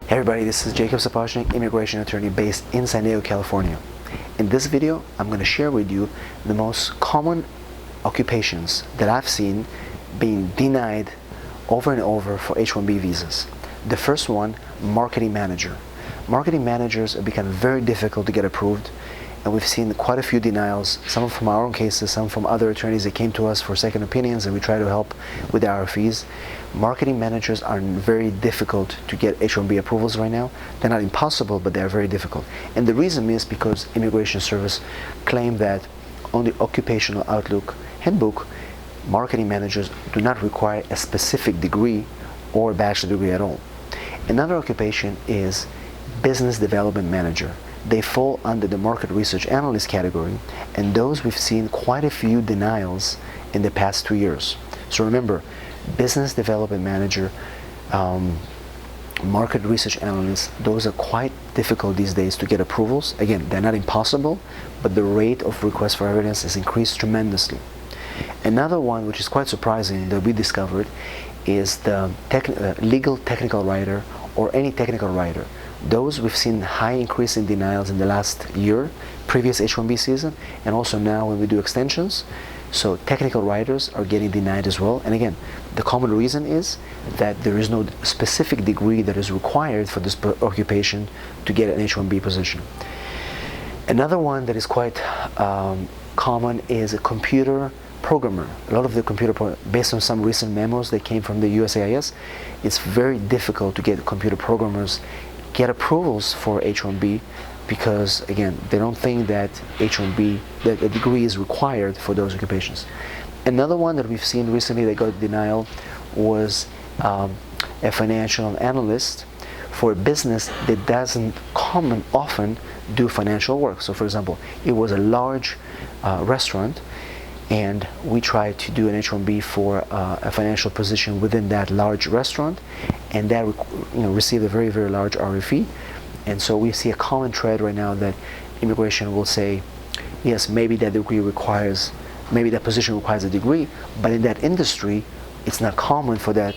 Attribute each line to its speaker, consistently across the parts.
Speaker 1: Hey everybody, this is Jacob Sapochnick, immigration attorney based in San Diego, California. In this video, I'm going to share with you the most common occupations that I've seen being denied over and over for H1B visas. The first one, marketing manager. Marketing managers have become very difficult to get approved, and we've seen quite a few denials, some from our own cases, some from other attorneys that came to us for second opinions, and we try to help with our fees. Marketing managers are very difficult to get H1B approvals right now. They're not impossible, but they're very difficult. And the reason is because Immigration Service claim that on the Occupational Outlook Handbook, marketing managers do not require a specific degree or bachelor degree at all. Another occupation is business development manager. They fall under the market research analyst category, and those we've seen quite a few denials in the past 2 years. So remember, business development manager, market research analyst, those are quite difficult these days to get approvals. Again, they're not impossible, but the rate of requests for evidence has increased tremendously. Another one which is quite surprising that we discovered is the legal technical writer or any technical writer. Those we've seen high increase in denials in the last year, previous H1B season, and also now when we do extensions. So technical writers are getting denied as well. And again, the common reason is that there is no specific degree that is required for this occupation to get an H1B position. Another one that is quite common is a computer programmer. A lot of the based on some recent memos that came from the USCIS, it's very difficult to get computer programmers get approvals for H1B because, again, they don't think that H1B, that a degree is required for those occupations. Another one that we've seen recently that got denial was a financial analyst for a business that doesn't often do financial work. So for example, it was a large restaurant, and we tried to do an H1B for a financial position within that large restaurant, and that received a very, very large RFE. And so we see a common thread right now that immigration will say, yes, maybe that position requires a degree, but in that industry, it's not common for that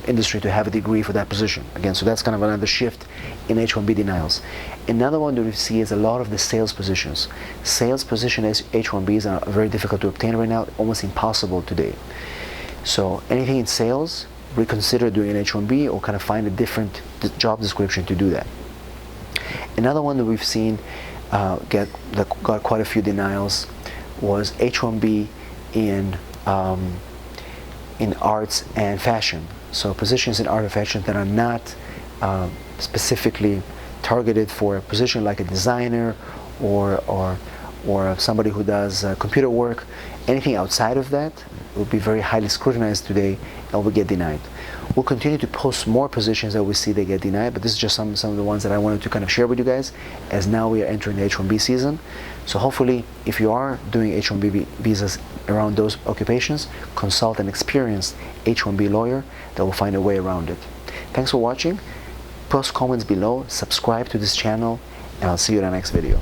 Speaker 1: industry to have a degree for that position. Again, so that's kind of another shift in H1B denials. Another one that we see is a lot of the sales positions. Sales position as H1Bs are very difficult to obtain right now, almost impossible today. So anything in sales, reconsider doing an H1B or kind of find a different job description to do that. Another one that we've seen that got quite a few denials was H1B in arts and fashion. So positions in art and fashion that are not specifically targeted for a position like a designer or somebody who does computer work. Anything outside of that will be very highly scrutinized today and will get denied. We'll continue to post more positions that we see they get denied, but this is just some of the ones that I wanted to kind of share with you guys, as now we are entering the H1B season. So hopefully, if you are doing H1B visas around those occupations, consult an experienced H1B lawyer that will find a way around it. Thanks for watching. Post comments below, subscribe to this channel, and I'll see you in the next video.